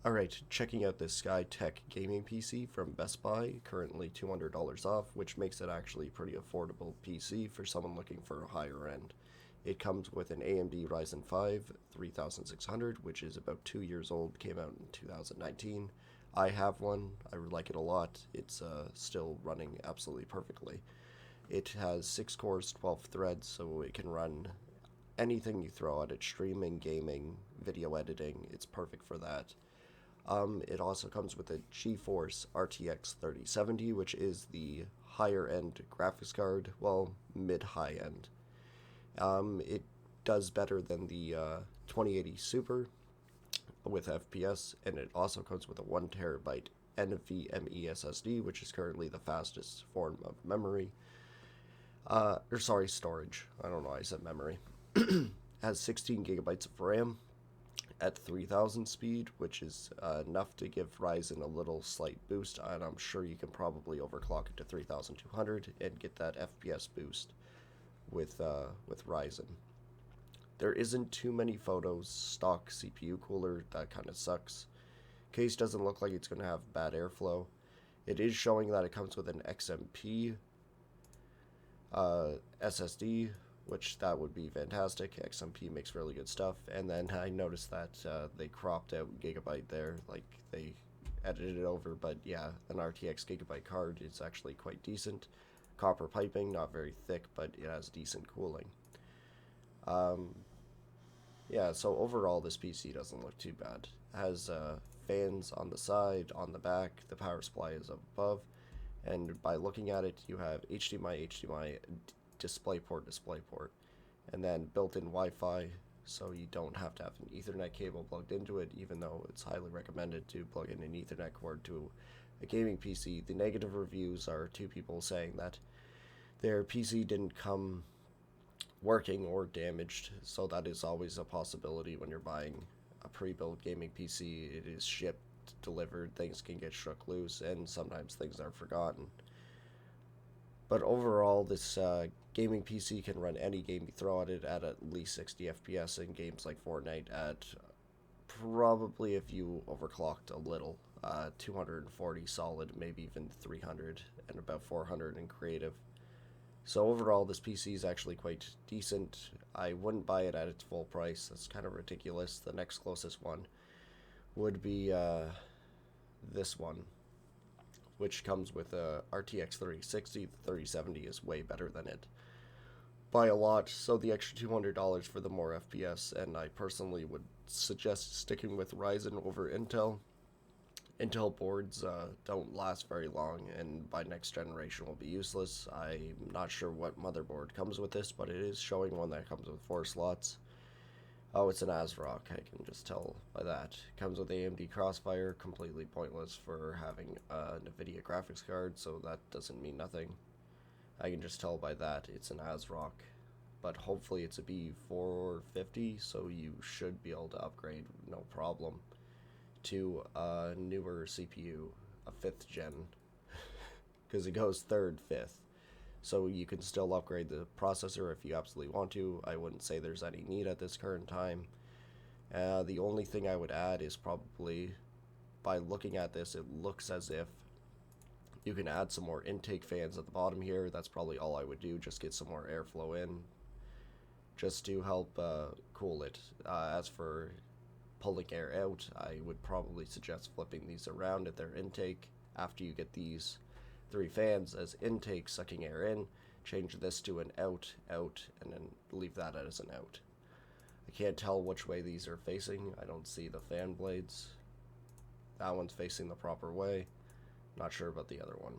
Alright, checking out this Skytech gaming PC from Best Buy, currently $200 off, which makes it actually a pretty affordable PC for someone looking for a higher end. It comes with an AMD Ryzen 5 3600, which is about 2 years old, came out in 2019. I have one, I like it a lot, it's still running absolutely perfectly. It has 6 cores, 12 threads, so it can run anything you throw at it, streaming, gaming, video editing, it's perfect for that. It also comes with a GeForce RTX 3070, which is the higher end graphics card, well, mid-high end. It does better than the 2080 Super with FPS, and it also comes with a 1TB NVMe SSD, which is currently the fastest form of memory. Storage. I don't know why I said memory. Has 16 gigabytes of RAM at 3000 speed, which is enough to give Ryzen a little slight boost, and I'm sure you can probably overclock it to 3200 and get that FPS boost with Ryzen. There isn't too many photos. Stock CPU cooler, that kind of sucks. Case doesn't look like it's going to have bad airflow. It is showing that it comes with an XMP SSD, which that would be fantastic. XMP makes really good stuff. And then I noticed that they cropped out gigabyte there, like they edited it over, but yeah, an RTX gigabyte card is actually quite decent. Copper piping, not very thick, but it has decent cooling. Yeah, so overall this PC doesn't look too bad. It has fans on the side, on the back, the power supply is up above, and by looking at it, you have HDMI, DisplayPort, and then built-in Wi-Fi, so you don't have to have an Ethernet cable plugged into it, even though it's highly recommended to plug in an Ethernet cord to a gaming PC. The negative reviews are two people saying that their PC didn't come working or damaged, so that is always a possibility when you're buying a pre-built gaming PC. It is shipped, delivered, things can get shook loose, and sometimes things are forgotten. But overall, this gaming PC can run any game you throw at it at least 60 FPS in games like Fortnite at probably, if you overclocked a little, 240 solid, maybe even 300, and about 400 in creative. So overall, this PC is actually quite decent. I wouldn't buy it at its full price. That's kind of ridiculous. The next closest one would be this one, which comes with a RTX 3060. The 3070 is way better than it by a lot, so the extra $200 for the more FPS, and I personally would suggest sticking with Ryzen over Intel. Intel boards don't last very long, and by next generation will be useless. I'm not sure what motherboard comes with this, but it is showing one that comes with 4 slots. Oh, it's an AZURE, I can just tell by that. Comes with AMD Crossfire, completely pointless for having a NVIDIA graphics card, so that doesn't mean nothing. I can just tell by that it's an AZURE, but hopefully it's a B450, so you should be able to upgrade no problem to a newer CPU, a 5th gen, because it goes 3rd, 5th. So you can still upgrade the processor if you absolutely want to. I wouldn't say there's any need at this current time. The only thing I would add is probably, by looking at this, it looks as if you can add some more intake fans at the bottom here. That's probably all I would do, just get some more airflow in, just to help cool it. As for pulling air out, I would probably suggest flipping these around at their intake after you get these 3 fans as intake sucking air in. Change this to an out, and then leave that as an out. I can't tell which way these are facing. I don't see the fan blades. That one's facing the proper way. Not sure about the other one.